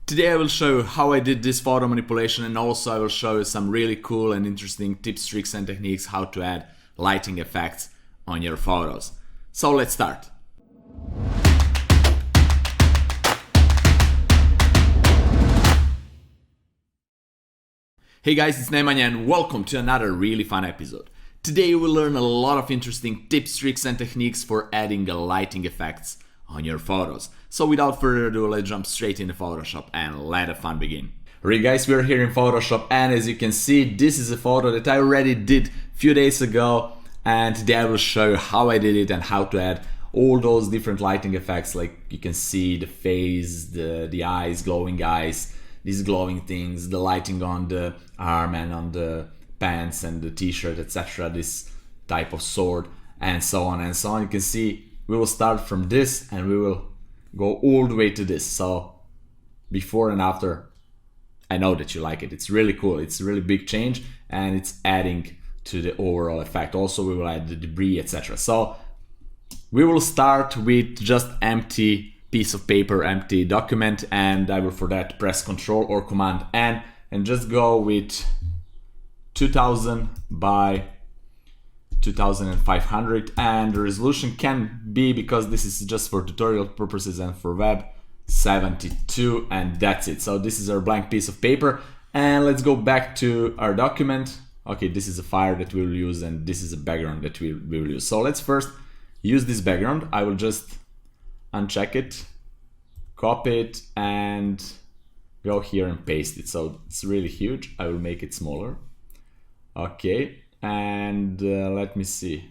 Today I will show you how I did this photo manipulation, and also I will show you some really cool and interesting tips, tricks and techniques how to add lighting effects on your photos. So let's start. Hey guys, it's Nemanja and welcome to another really fun episode. Today you will learn a lot of interesting tips, tricks and techniques for adding lighting effects on your photos. So without further ado, let's jump straight into Photoshop and let the fun begin. Alright guys, we're here in Photoshop, and as you can see, this is a photo that I already did a few days ago, and today I will show you how I did it and how to add all those different lighting effects. Like you can see the face, the eyes, glowing eyes, these glowing things, the lighting on the arm and on the pants and the t-shirt, etc. This type of sword and so on and so on. You can see we will start from this and we will go all the way to this. So before and after, I know that you like it. It's really cool. It's a really big change and it's adding to the overall effect. Also, we will add the debris, etc. So we will start with just empty piece of paper, empty document, and I will for that press Ctrl or Command N and just go with 2000 by 2500, and the resolution can be, because this is just for tutorial purposes and for web, 72, and that's it. So this is our blank piece of paper, and let's go back to our document. Okay, this is a fire that we will use, and this is a background that we will use. So let's first use this background. I will just uncheck it, copy it, and go here and paste it. So it's really huge. I will make it smaller. Okay. And let me see,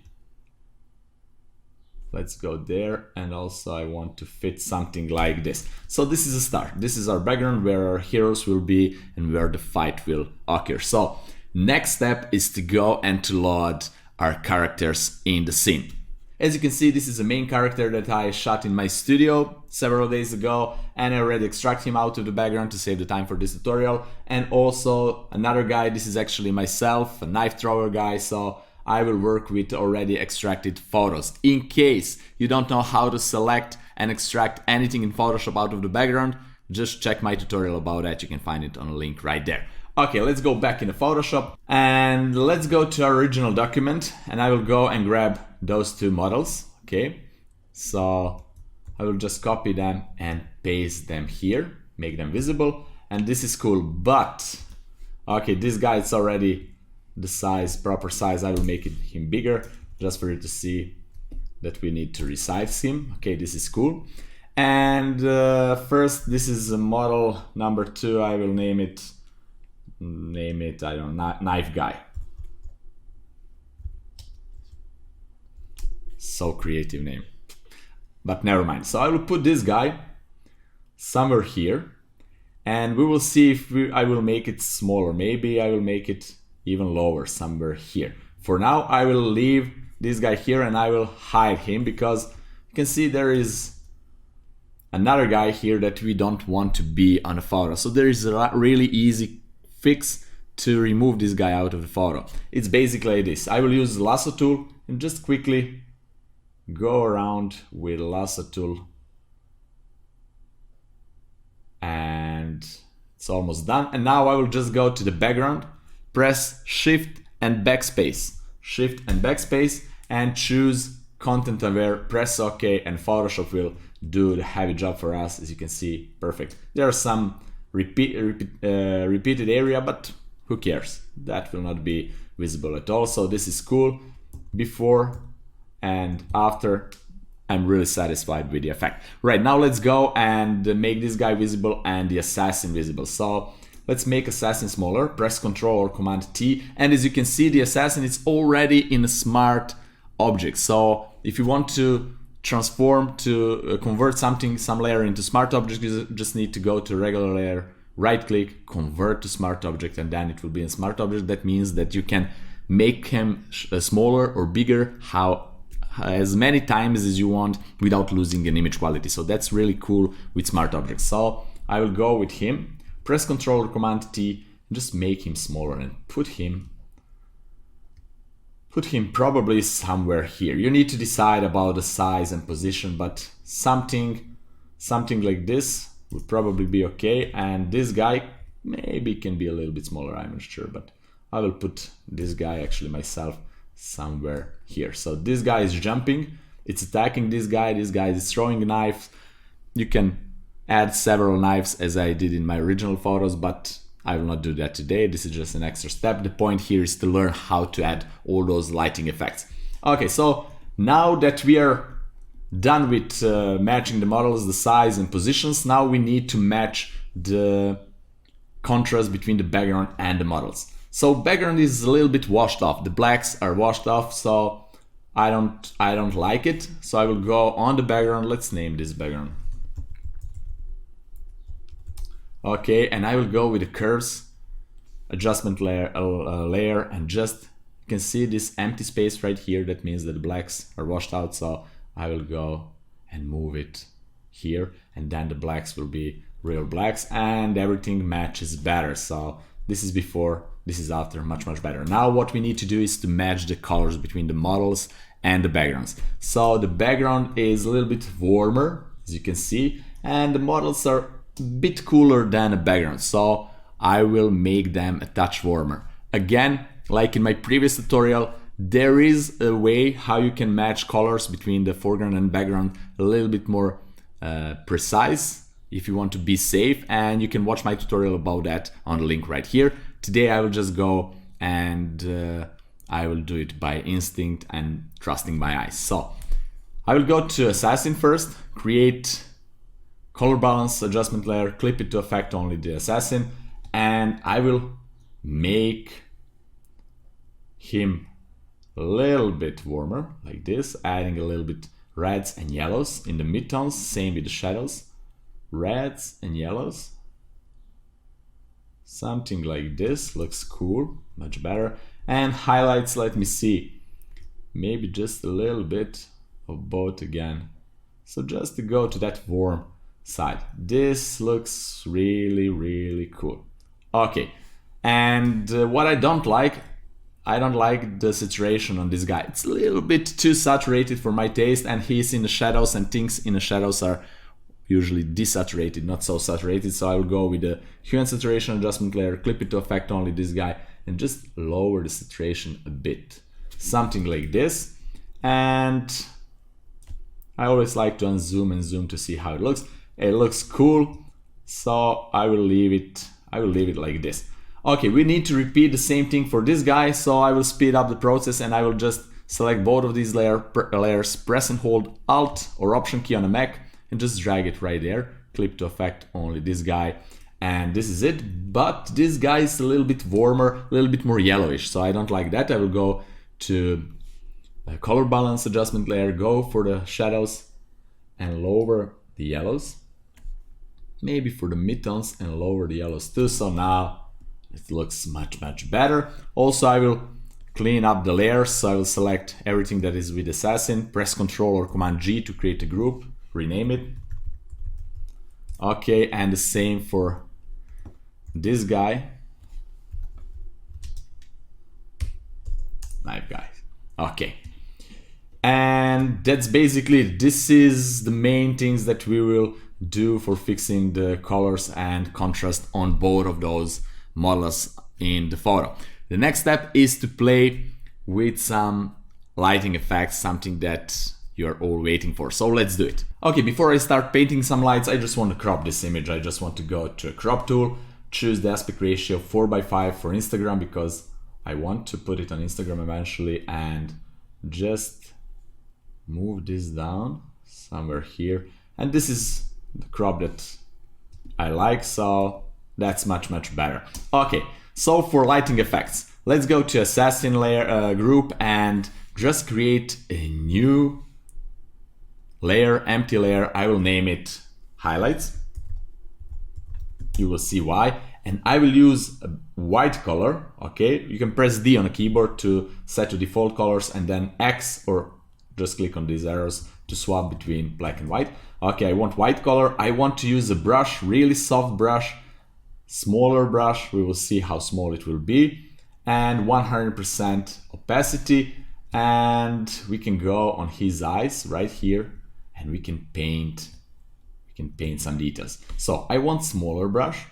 let's go there, and also I want to fit something like this. So this is a start. This is our background where our heroes will be and where the fight will occur. So next step is to go and to load our characters in the scene. As you can see, this is a main character that I shot in my studio several days ago, and I already extract him out of the background to save the time for this tutorial. And also another guy, this is actually myself, a knife thrower guy, so I will work with already extracted photos. In case you don't know how to select and extract anything in Photoshop out of the background, just check my tutorial about that. You can find it on a link right there. Okay, let's go back into Photoshop and let's go to our original document, and I will go and grab those two models. Okay, so I will just copy them and paste them here, make them visible, and this is cool. But okay, this guy is already the size, proper size. I will make him bigger just for you to see that we need to resize him. Okay, this is cool. And first, this is a model number 2. I will name it I don't know, knife guy. So creative name, but never mind. So I will put this guy somewhere here, and we will see if I will make it smaller. Maybe I will make it even lower somewhere here. For now, I will leave this guy here and I will hide him, because you can see there is another guy here that we don't want to be on a photo. So there is a really easy fix to remove this guy out of the photo. It's basically this. I will use the lasso tool and just quickly go around with the lasso tool, and it's almost done. And now I will just go to the background, press Shift and Backspace, and choose Content Aware, press OK, and Photoshop will do the heavy job for us. As you can see, perfect. There are some repeated area, but who cares? That will not be visible at all. So this is cool. Before and after, I'm really satisfied with the effect. Right, now let's go and make this guy visible and the assassin visible. So let's make assassin smaller, press Ctrl or Command T, and as you can see, the assassin is already in a smart object. So if you want to transform, to convert some layer into smart object, you just need to go to regular layer, right click, convert to smart object, and then it will be a smart object. That means that you can make him smaller or bigger as many times as you want without losing an image quality. So that's really cool with smart objects. So I will go with him, press Ctrl or Command T, and just make him smaller and put him probably somewhere here. You need to decide about the size and position, but something like this would probably be okay, and this guy maybe can be a little bit smaller, I'm not sure, but I will put this guy actually myself somewhere here. So this guy is jumping, it's attacking this guy is throwing knives. You can add several knives as I did in my original photos, but I will not do that today. This is just an extra step. The point here is to learn how to add all those lighting effects. Okay, so now that we are done with matching the models, the size and positions, now we need to match the contrast between the background and the models. So background is a little bit washed off. The blacks are washed off, so I don't like it. So I will go on the background. Let's name this background. Okay, and I will go with the curves adjustment layer, and just you can see this empty space right here. That means that the blacks are washed out. So I will go and move it here, and then the blacks will be real blacks, and everything matches better. So this is before, this is after, much better. Now what we need to do is to match the colors between the models and the backgrounds. So the background is a little bit warmer, as you can see, and the models are a bit cooler than the background. So I will make them a touch warmer. Again, like in my previous tutorial, there is a way how you can match colors between the foreground and background a little bit more precise if you want to be safe, and you can watch my tutorial about that on the link right here. Today I will just go and I will do it by instinct and trusting my eyes. So I will go to Assassin first, create color balance adjustment layer, clip it to affect only the Assassin, and I will make him a little bit warmer like this, adding a little bit reds and yellows in the midtones, same with the shadows, reds and yellows, something like this. Looks cool, much better. And highlights, let me see, maybe just a little bit of both again, so just to go to that warm side. This looks really cool. Okay, and what I don't like the saturation on this guy. It's a little bit too saturated for my taste, and he's in the shadows, and things in the shadows are usually desaturated, not so saturated. So I will go with the hue and saturation adjustment layer, clip it to affect only this guy, and just lower the saturation a bit, something like this. And I always like to unzoom and zoom to see how it looks. It looks cool, so I will leave it like this. Okay, we need to repeat the same thing for this guy, so I will speed up the process, and I will just select both of these layers, press and hold Alt or Option key on a Mac, and just drag it right there, clip to affect only this guy, and this is it. But this guy is a little bit warmer, a little bit more yellowish, so I don't like that. I will go to color balance adjustment layer, go for the shadows and lower the yellows, maybe for the midtones and lower the yellows too. So now it looks much better. Also, I will clean up the layers, so I will select everything that is with Assassin, press Ctrl or Command G to create a group, rename it. Okay, and the same for this guy, knife guy. Okay, and that's basically it. This is the main things that we will do for fixing the colors and contrast on both of those models in the photo. The next step is to play with some lighting effects, something that you're all waiting for. So let's do it. Okay, before I start painting some lights, I just want to crop this image. I just want to go to a crop tool, choose the aspect ratio 4:5 for Instagram, because I want to put it on Instagram eventually, and just move this down somewhere here. And this is the crop that I like, so that's much better. Okay, so for lighting effects, let's go to Assassin layer group and just create a new layer, empty layer. I will name it highlights. You will see why. And I will use a white color. Okay, you can press D on a keyboard to set to default colors, and then X, or just click on these arrows to swap between black and white. Okay, I want white color. I want to use a brush, really soft brush, smaller brush. We will see how small it will be, and 100% opacity. And we can go on his eyes right here, and we can paint I can paint some details. So I want smaller brush.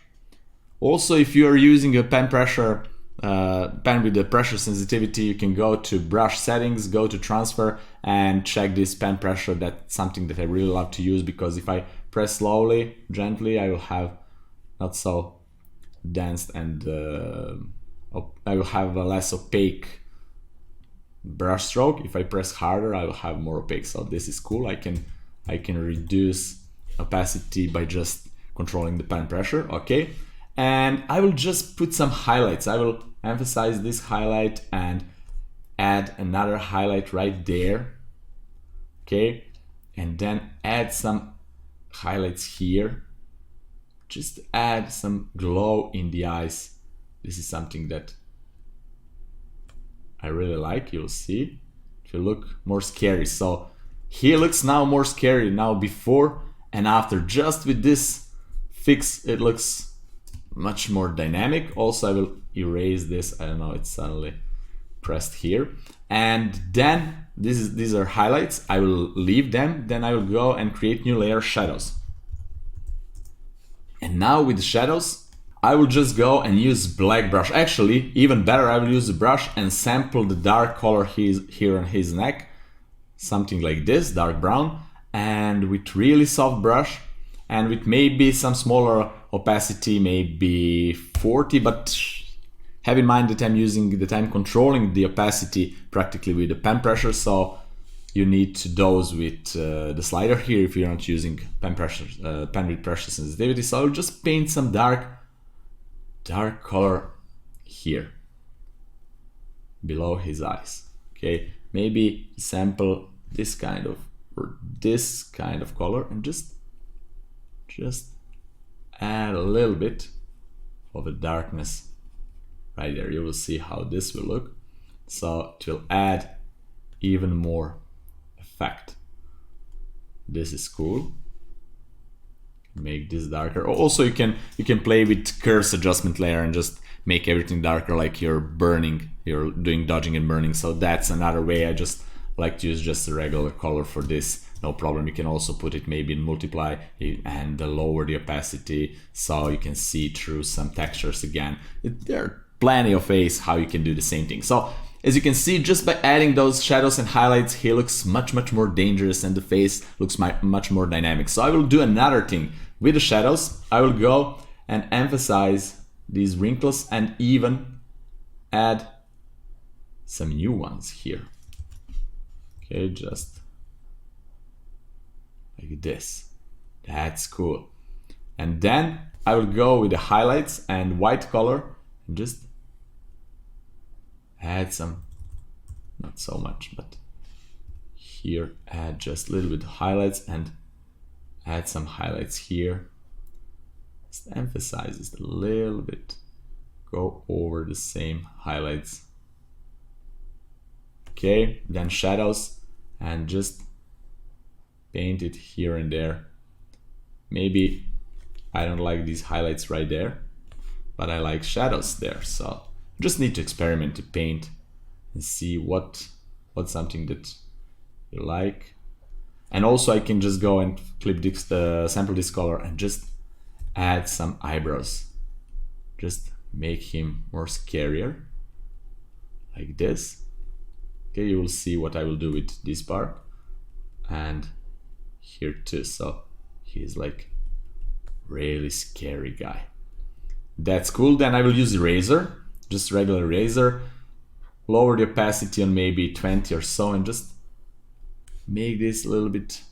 Also, if you are using a pen pressure, pen with the pressure sensitivity, you can go to brush settings, go to transfer and check this pen pressure. That's something that I really love to use, because if I press slowly, gently, I will have not so dense and I will have a less opaque brush stroke. If I press harder, I will have more opaque. So this is cool. I can reduce opacity by just controlling the pen pressure. Okay, and I will just put some highlights. I will emphasize this highlight and add another highlight right there. Okay, and then add some highlights here. Just add some glow in the eyes. This is something that I really like. You'll see if you look more scary. So he looks now more scary now, before and after. Just with this fix, it looks much more dynamic. Also, I will erase this. I don't know, it's suddenly pressed here. And then these are highlights. I will leave them. Then I will go and create new layer, shadows. And now with the shadows, I will just go and use black brush. Actually, even better, I will use the brush and sample the dark color here on his neck. Something like this, dark brown. And with really soft brush and with maybe some smaller opacity, maybe 40, but have in mind that I'm controlling the opacity practically with the pen pressure, so you need to dose with the slider here if you're not using pen with pressure sensitivity. So I'll just paint some dark color here below his eyes. Okay, maybe sample this kind of color and just add a little bit of a darkness right there. You will see how this will look. So it will add even more effect. This is cool. Make this darker. Also, you can play with curves adjustment layer and just make everything darker, like you're doing dodging and burning. So that's another way. I just like to use just a regular color for this, no problem. You can also put it maybe in multiply and lower the opacity so you can see through some textures again. There are plenty of ways how you can do the same thing. So as you can see, just by adding those shadows and highlights, he looks much more dangerous and the face looks much more dynamic. So I will do another thing with the shadows. I will go and emphasize these wrinkles and even add some new ones here. Okay, just like this. That's cool. And then I will go with the highlights and white color and just add some, not so much, but here add just a little bit of highlights and add some highlights here. Just emphasize this a little bit. Go over the same highlights. Okay, then shadows and just paint it here and there. Maybe I don't like these highlights right there, but I like shadows there. So just need to experiment to paint and see what's something that you like. And also I can just go and clip this, sample this color and just add some eyebrows. Just make him more scarier, like this. Okay, you will see what I will do with this part and here too. So he's like really scary guy. That's cool. Then I will use eraser, just regular eraser, lower the opacity on maybe 20 or so and just make this a little bit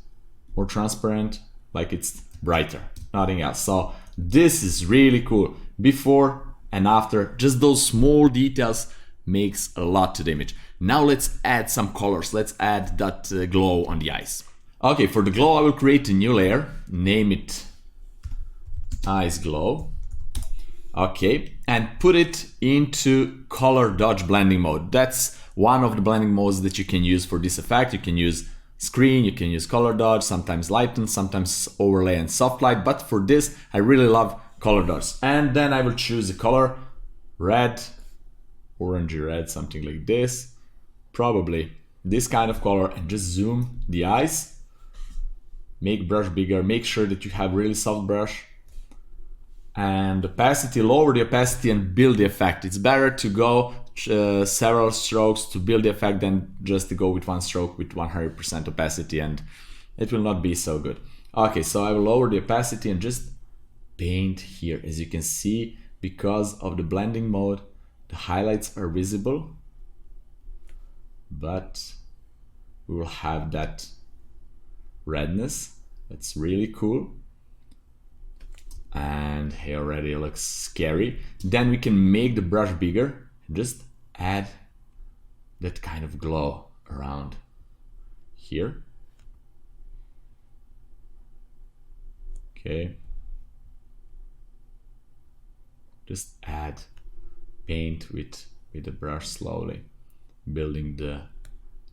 more transparent, like it's brighter, nothing else. So this is really cool. Before and after, just those small details makes a lot to the image. Now let's add some colors. Let's add that glow on the eyes. Okay, for the glow I will create a new layer, name it Eyes Glow. Okay, and put it into color dodge blending mode. That's one of the blending modes that you can use for this effect. You can use screen, you can use color dodge, sometimes lighten, sometimes overlay and soft light, but for this I really love color dodge. And then I will choose a color, red, orangey red, something like this, probably this kind of color, and just zoom the eyes make brush bigger, make sure that you have really soft brush. And opacity, lower the opacity and build the effect. It's better to go several strokes to build the effect than just to go with one stroke with 100% opacity, and it will not be so good. Okay, so I will lower the opacity and just paint here. As you can see, because of the blending mode, the highlights are visible, but we will have that redness. That's really cool. And he already looks scary. Then we can make the brush bigger and just add that kind of glow around here. Okay. Just add paint with the brush slowly, building the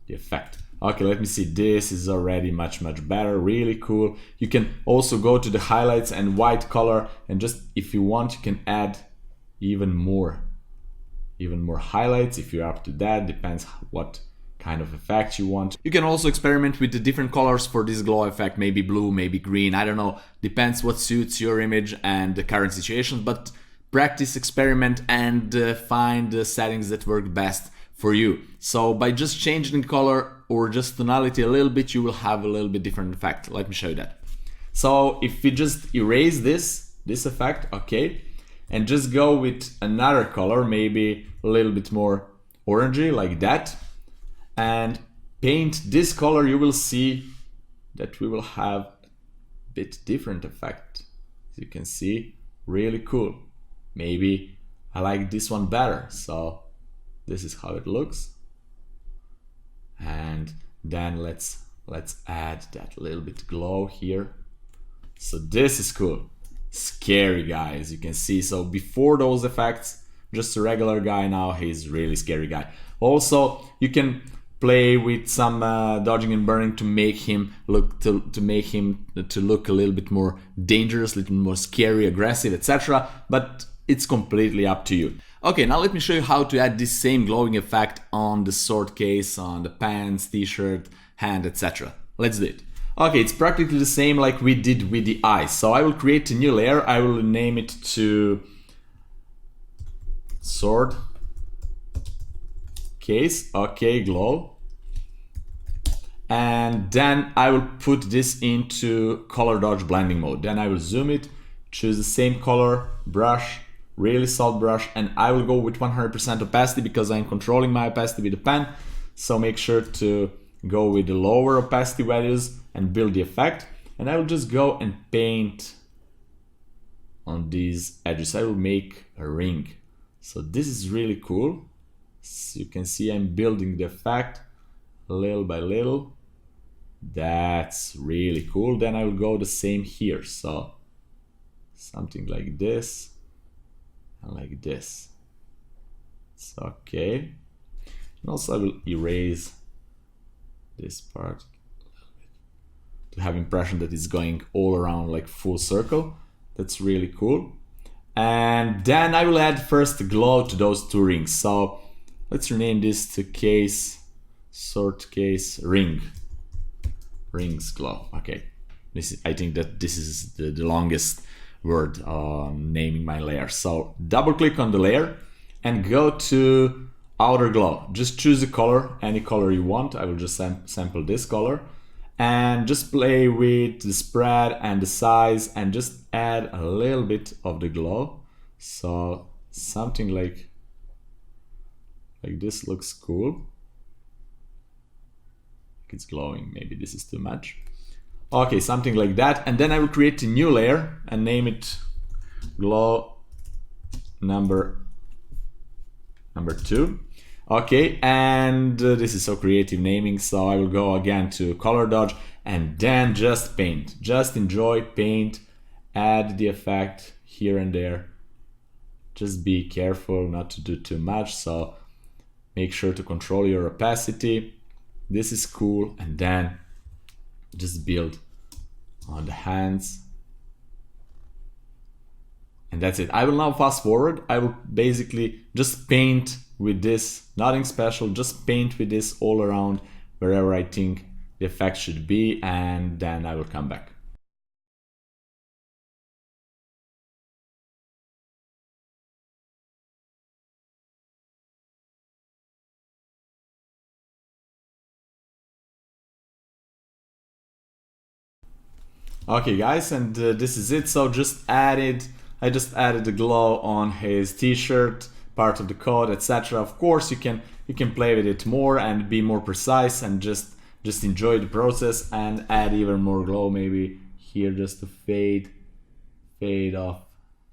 effect. Okay, let me see. This is already much better, really cool. You can also go to the highlights and white color, and just if you want, you can add even more highlights if you're up to that. Depends what kind of effect you want. You can also experiment with the different colors for this glow effect, maybe blue, maybe green, I don't know. Depends what suits your image and the current situation, but practice, experiment, and find the settings that work best for you. So by just changing the color or just tonality a little bit, you will have a little bit different effect. Let me show you that. So if we just erase this effect, okay, and just go with another color, maybe a little bit more orangey like that, and paint this color, you will see that we will have a bit different effect. As you can see, really cool. Maybe I like this one better, so this is how it looks. And then let's add that little bit glow here. So this is cool. Scary guy, as you can see. So before those effects, just a regular guy. Now he's really scary guy. Also, you can play with some dodging and burning to make him look to look a little bit more dangerous, a little more scary, aggressive, etc. But it's completely up to you. Okay, now let me show you how to add this same glowing effect on the sword case, on the pants, t-shirt, hand, etc. Let's do it. Okay, it's practically the same like we did with the eyes. So I will create a new layer. I will name it to sword case. Okay, glow. And then I will put this into color dodge blending mode. Then I will zoom it, choose the same color, brush, really soft brush, and I will go with 100% opacity because I'm controlling my opacity with the pen. So make sure to go with the lower opacity values and build the effect. And I will just go and paint on these edges. I will make a ring. So this is really cool. So you can see I'm building the effect little by little. That's really cool. Then I will go the same here. So something like this. Like this. It's okay. And also I will erase this part to have impression that it's going all around like full circle. That's really cool. And then I will add first the glow to those two rings. So let's rename this to case, sword case, ring. Rings glow. Okay. I think that this is the longest word naming my layer. So double click on the layer and go to outer glow. Just choose a color, any color you want. I will just sample this color and just play with the spread and the size and just add a little bit of the glow. So something like this looks cool. It's glowing. Maybe this is too much. Okay, something like that. And then I will create a new layer and name it glow number 2. Okay, and this is so creative naming. So I will go again to color dodge and then just paint. Just enjoy, paint, add the effect here and there. Just be careful not to do too much. So make sure to control your opacity. This is cool. And then just build on the hands. And that's it. I will now fast forward. I will basically just paint with this, nothing special, just paint with this all around wherever I think the effect should be, and then I will come back. Okay guys, and this is it. So I just added the glow on his t-shirt, part of the code, etc. Of course you can play with it more and be more precise and just enjoy the process and add even more glow, maybe here just to fade off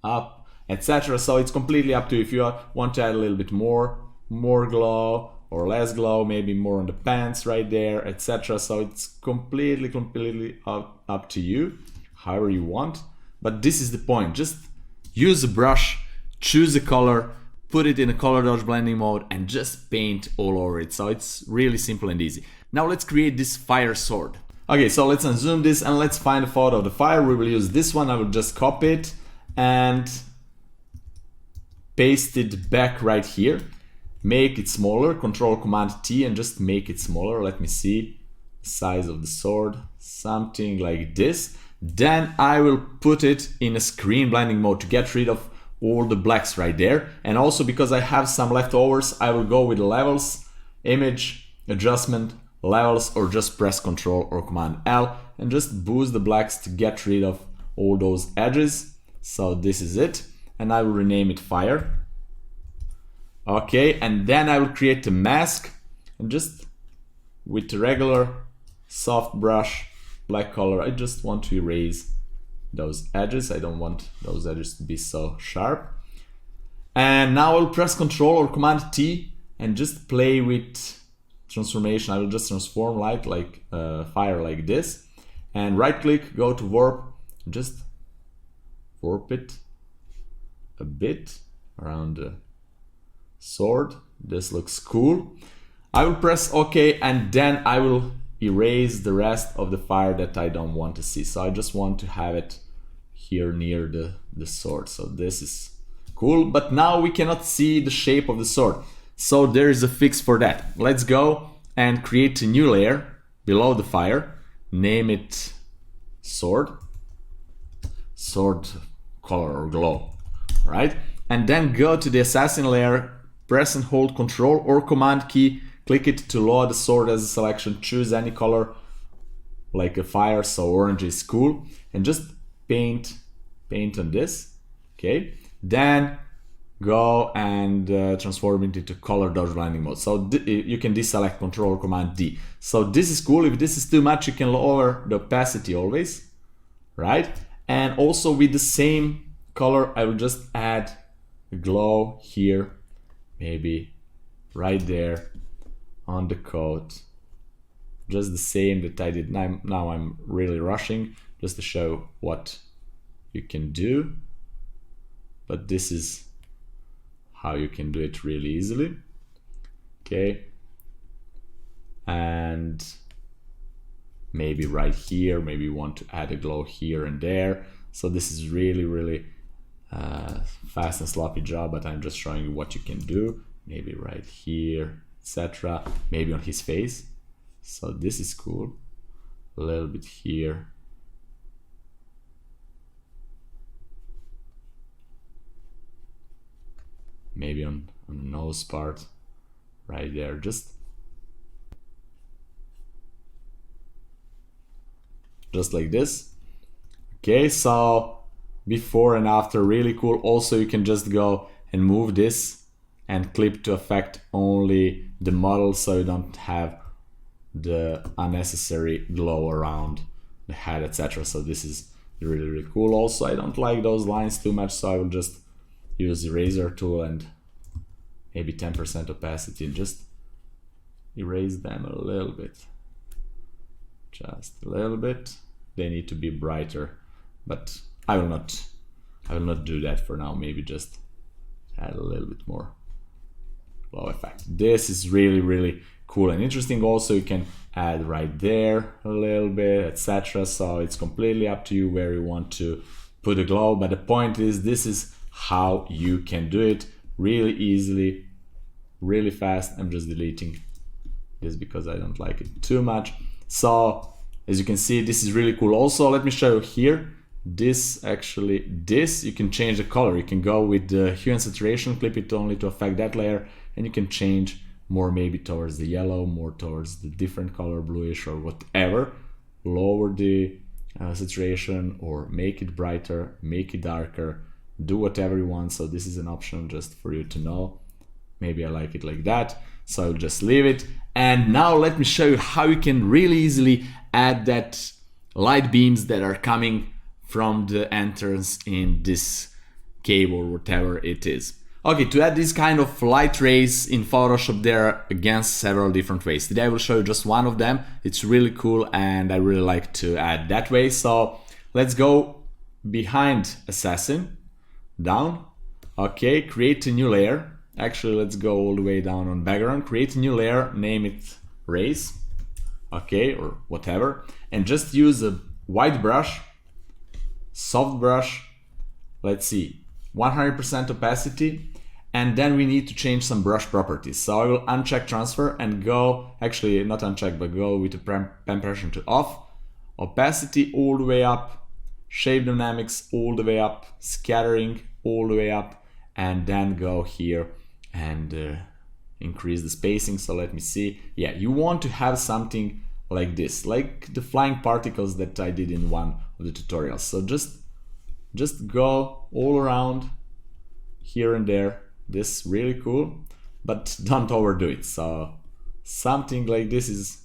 up, etc. So it's completely up to you if you want to add a little bit more glow or less glow, maybe more on the pants right there, etc. So it's completely up to you, however you want. But this is the point, just use a brush, choose a color, put it in a color dodge blending mode and just paint all over it. So it's really simple and easy. Now let's create this fire sword. Okay, so let's unzoom this and let's find a photo of the fire. We will use this one. I will just copy it and paste it back right here. Make it smaller, Control Command T, and just make it smaller. Let me see the size of the sword, something like this. Then I will put it in a screen blending mode to get rid of all the blacks right there. And also because I have some leftovers, I will go with the levels, image, adjustment, levels, or just press Control or Command L and just boost the blacks to get rid of all those edges. So this is it, and I will rename it fire. Okay, and then I will create a mask and just with a regular soft brush, black color, I just want to erase those edges. I don't want those edges to be so sharp. And now I'll press Control or Command T and just play with transformation. I will just transform light like fire like this, and right click, go to warp, just warp it a bit around the sword. This looks cool. I will press OK, and then I will erase the rest of the fire that I don't want to see. So I just want to have it here near the sword. So this is cool, but now we cannot see the shape of the sword. So there is a fix for that. Let's go and create a new layer below the fire. Name it sword color or glow, right? And then go to the assassin layer, press and hold Control or Command key, click it to load the sword as a selection, choose any color like a fire, so orange is cool, and just paint on this. Okay, then go and transform it into color dodge blending mode. So you can deselect Control or Command D. So this is cool. If this is too much, you can lower the opacity always, right? And also with the same color, I will just add a glow here, maybe right there on the coat, just the same that I did. Now I'm really rushing just to show what you can do, but this is how you can do it really easily. Okay, and maybe right here, maybe you want to add a glow here and there. So this is really fast and sloppy job, but I'm just showing you what you can do. Maybe right here, etc. Maybe on his face. So this is cool. A little bit here. Maybe on the nose part, right there. Just like this. Okay, so before and after, really cool. Also, you can just go and move this and clip to affect only the model, so you don't have the unnecessary glow around the head, etc. So this is really cool. Also, I don't like those lines too much, so I will just use the eraser tool and maybe 10% opacity and just erase them a little bit, just a little bit. They need to be brighter, but I will not do that for now. Maybe just add a little bit more glow effect. This is really cool and interesting. Also, you can add right there a little bit, etc. So it's completely up to you where you want to put the glow, but the point is, this is how you can do it really easily, really fast. I'm just deleting this because I don't like it too much. So as you can see, this is really cool. Also, let me show you here. This you can change the color. You can go with the hue and saturation, clip it only to affect that layer, and you can change more maybe towards the yellow, more towards the different color, bluish or whatever. Lower the saturation or make it brighter, make it darker, do whatever you want. So this is an option just for you to know. Maybe I like it like that, so I'll just leave it. And now let me show you how you can really easily add that light beams that are coming from the entrance in this cave or whatever it is. Okay, to add this kind of light rays in Photoshop, there are again several different ways. Today I will show you just one of them. It's really cool and I really like to add that way. So let's go behind Assassin, down. Okay, create a new layer. Actually, let's go all the way down on background, create a new layer, name it rays, okay, or whatever, and just use a white brush, soft brush, let's see, 100% opacity, and then we need to change some brush properties. So I will uncheck transfer and go, actually not uncheck, but go with the pen pressure to off, opacity all the way up, shape dynamics all the way up, scattering all the way up, and then go here and increase the spacing. So let me see. Yeah, you want to have something like this, like the flying particles that I did in one of the tutorials. So just go all around here and there. This really cool, but don't overdo it. So something like this is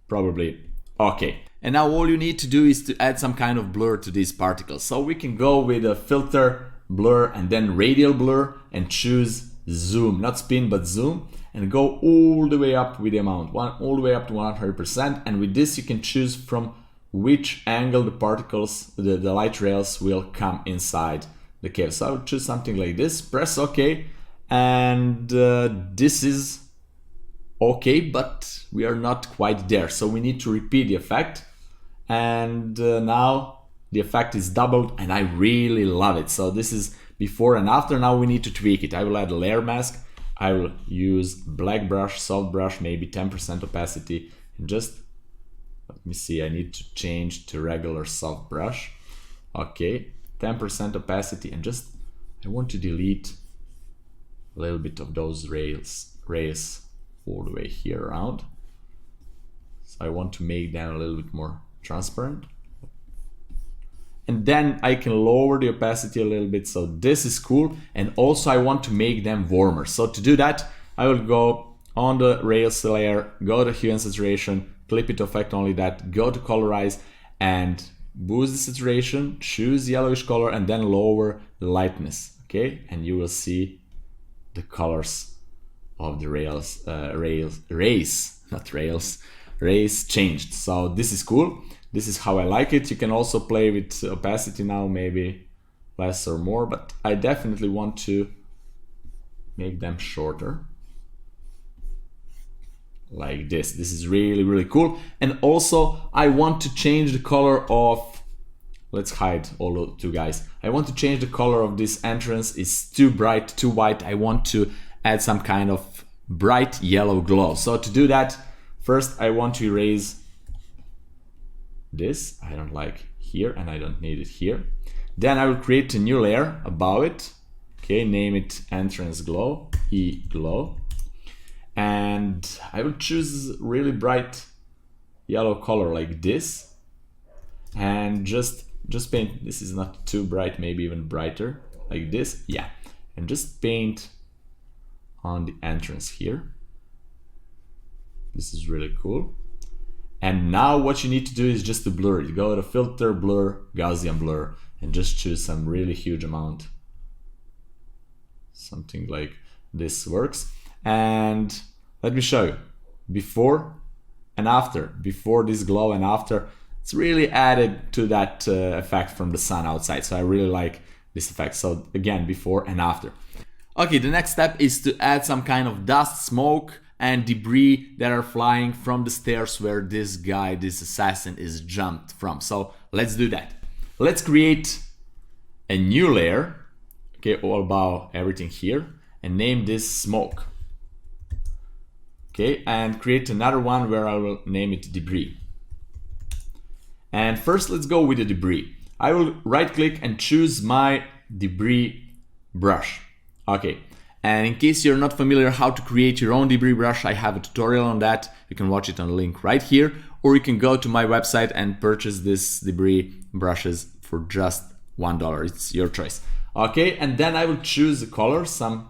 probably okay. And now all you need to do is to add some kind of blur to these particles. So we can go with a filter, blur, and then radial blur, and choose zoom, not spin but zoom, and go all the way up with the amount, all the way up to 100%. And with this you can choose from which angle the particles, the light rays will come inside the cave. So I would choose something like this, press OK, and this is okay, but we are not quite there. So we need to repeat the effect, and now the effect is doubled and I really love it. So this is before and after. Now we need to tweak it. I will add a layer mask. I will use black brush, soft brush, maybe 10% opacity, and just let me see, I need to change to regular soft brush. Okay, 10% opacity, and just I want to delete a little bit of those rays all the way here around. So I want to make them a little bit more transparent. And then I can lower the opacity a little bit, so this is cool. And also I want to make them warmer. So to do that, I will go on the rails layer, go to hue and saturation, clip it to effect only that, go to colorize and boost the saturation, choose yellowish color, and then lower the lightness, okay? And you will see the colors of the rays changed. So this is cool. This is how I like it. You can also play with opacity now, maybe less or more, but I definitely want to make them shorter. Like this. This is really, really cool. And also I want to change the color of, let's hide all the two guys. I want to change the color of this entrance. It's too bright, too white. I want to add some kind of bright yellow glow. So to do that, first I want to erase this. I don't like here and I don't need it here. Then I will create a new layer above it. Okay, name it entrance glow, E glow. And I will choose really bright yellow color like this, and just paint. This is not too bright, maybe even brighter like this. Yeah, and just paint on the entrance here. This is really cool. And now what you need to do is just to blur it. Go to filter, blur, Gaussian blur, and just choose some really huge amount. Something like this works. And let me show you before and after. Before this glow and after, it's really added to that effect from the sun outside. So I really like this effect. So again, before and after. Okay, the next step is to add some kind of dust, smoke, and debris that are flying from the stairs where this guy, this assassin, is jumped from. So let's do that. Let's create a new layer, okay, all about everything here, and name this smoke. Okay, and create another one where I will name it debris. And first let's go with the debris. I will right click and choose my debris brush. Okay, and in case you're not familiar how to create your own debris brush, I have a tutorial on that. You can watch it on the link right here, or you can go to my website and purchase this debris brushes for just $1. It's your choice. Okay, and then I will choose a color, some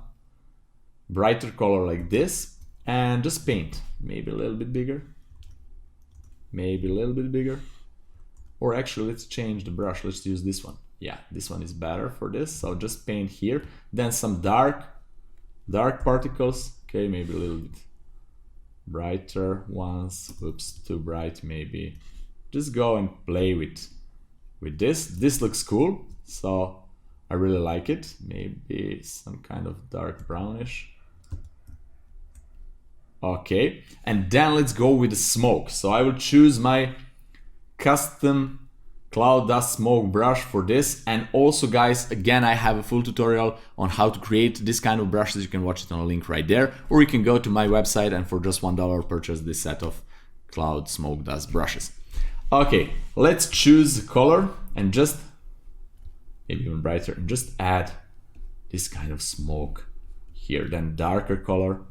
brighter color like this, and just paint. Maybe a little bit bigger, maybe a little bit bigger. Or actually, let's change the brush. Let's use this one. Yeah, this one is better for this. So just paint here. Then some dark particles. Okay, maybe a little bit brighter ones. Oops, too bright maybe. Just go and play with this. This looks cool. So I really like it. Maybe some kind of dark brownish. Okay, and then let's go with the smoke. So I will choose my custom cloud dust smoke brush for this. And also guys, again, I have a full tutorial on how to create this kind of brushes. You can watch it on a link right there, or you can go to my website and for just $1 purchase this set of cloud smoke dust brushes. Okay, let's choose a color and just maybe even brighter and just add this kind of smoke here. Then darker color,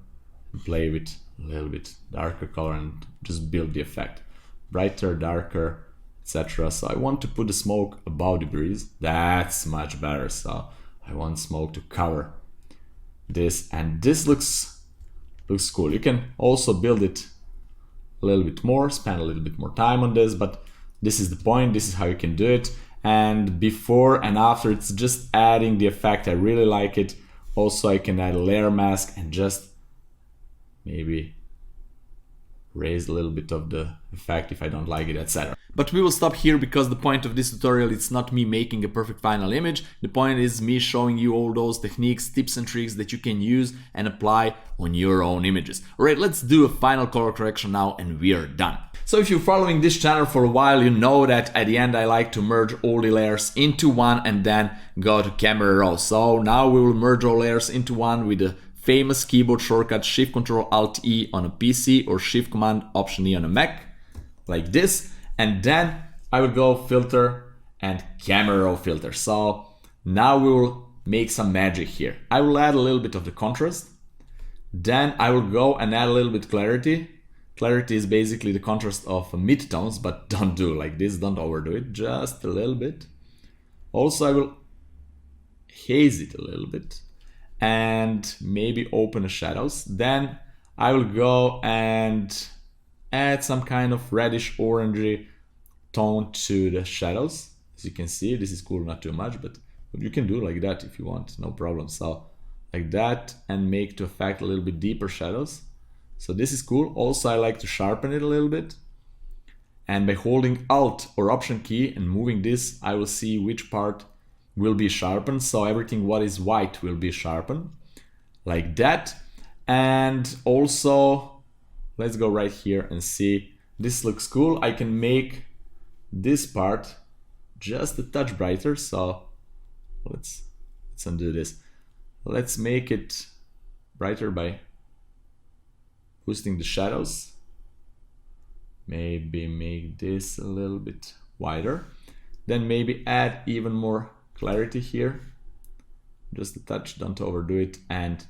and play with a little bit darker color and just build the effect. Brighter, darker, etc. So I want to put the smoke above the breeze. That's much better. So I want smoke to cover this, and this looks cool. You can also build it a little bit more, spend a little bit more time on this, but this is the point. This is how you can do it. And before and after, it's just adding the effect. I really like it. Also, I can add a layer mask and just maybe raise a little bit of the effect if I don't like it, etc. But we will stop here because the point of this tutorial is not me making a perfect final image. The point is me showing you all those techniques, tips and tricks that you can use and apply on your own images. Alright, let's do a final color correction now and we are done. So if you're following this channel for a while, you know that at the end I like to merge all the layers into one and then go to camera raw. So now we will merge all layers into one with the famous keyboard shortcut Shift Ctrl Alt E on a PC or Shift Command Option E on a Mac, like this. And then I will go filter and camera raw filter. So now we will make some magic here. I will add a little bit of the contrast. Then I will go and add a little bit clarity. Clarity is basically the contrast of midtones, but don't do like this, don't overdo it, just a little bit. Also I will haze it a little bit and maybe open the shadows. Then I will go and add some kind of reddish orangey tone to the shadows. As you can see, this is cool, not too much, but you can do like that if you want, no problem. So like that, and make to effect a little bit deeper shadows. So this is cool. Also I like to sharpen it a little bit, and by holding Alt or Option key and moving this, I will see which part will be sharpened. So everything what is white will be sharpened like that. And also let's go right here and see, this looks cool. I can make this part just a touch brighter. So let's undo this. Let's make it brighter by boosting the shadows. Maybe make this a little bit wider. Then maybe add even more clarity here, just a touch, don't overdo it, and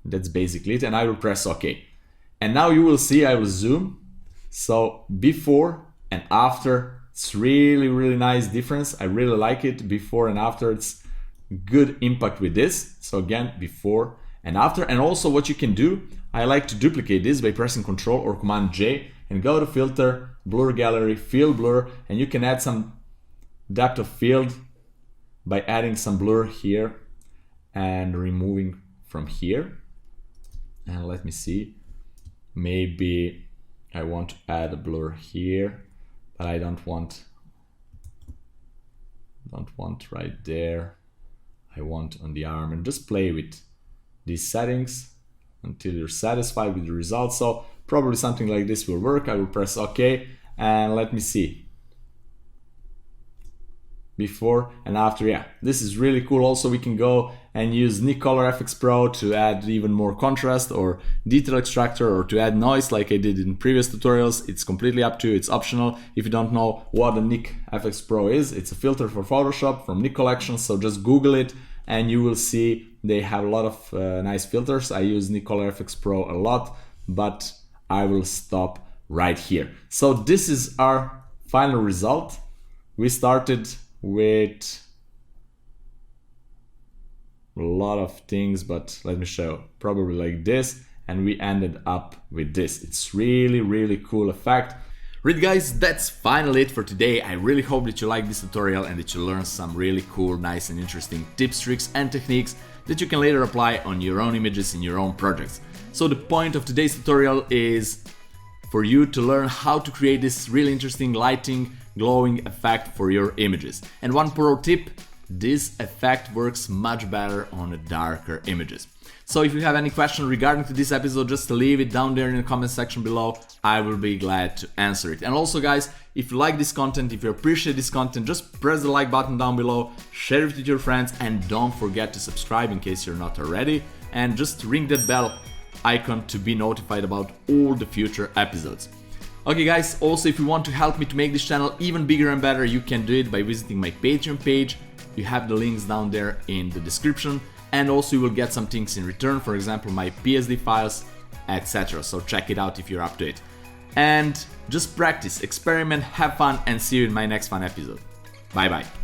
that's basically it. And I will press OK. And now you will see, I will zoom. So before and after, it's really nice difference. I really like it. Before and after, it's good impact with this. So again, before and after. And also what you can do, I like to duplicate this by pressing Ctrl or Command J and go to Filter, Blur Gallery, Field Blur, and you can add some depth of field by adding some blur here and removing from here. And let me see, maybe I want to add a blur here, but I don't want right there. I want on the arm, and just play with these settings until you're satisfied with the results. So probably something like this will work. I will press OK, and let me see. before and after. Yeah, this is really cool. Also, we can go and use Nik Color FX Pro to add even more contrast or detail extractor, or to add noise like I did in previous tutorials. It's completely up to you, it's optional. If you don't know what a Nik FX Pro is, it's a filter for Photoshop from Nik Collection, so just Google it and you will see they have a lot of nice filters. I use Nik Color FX Pro a lot, but I will stop right here. So this is our final result. We started with a lot of things, but let me show, probably like this, and we ended up with this. It's really cool effect. Right guys, that's finally it for today. I really hope that you liked this tutorial and that you learned some really cool, nice and interesting tips, tricks and techniques that you can later apply on your own images in your own projects. So the point of today's tutorial is for you to learn how to create this really interesting lighting, glowing effect for your images. And one pro tip, this effect works much better on the darker images. So if you have any question regarding to this episode, just leave it down there in the comment section below. I will be glad to answer it. And also guys, if you like this content, if you appreciate this content, just press the like button down below, share it with your friends, and don't forget to subscribe in case you're not already, and just ring that bell icon to be notified about all the future episodes. Okay guys, also if you want to help me to make this channel even bigger and better, you can do it by visiting my Patreon page. You have the links down there in the description, and also you will get some things in return, for example my PSD files, etc. So check it out if you're up to it. And just practice, experiment, have fun, and see you in my next fun episode. Bye bye.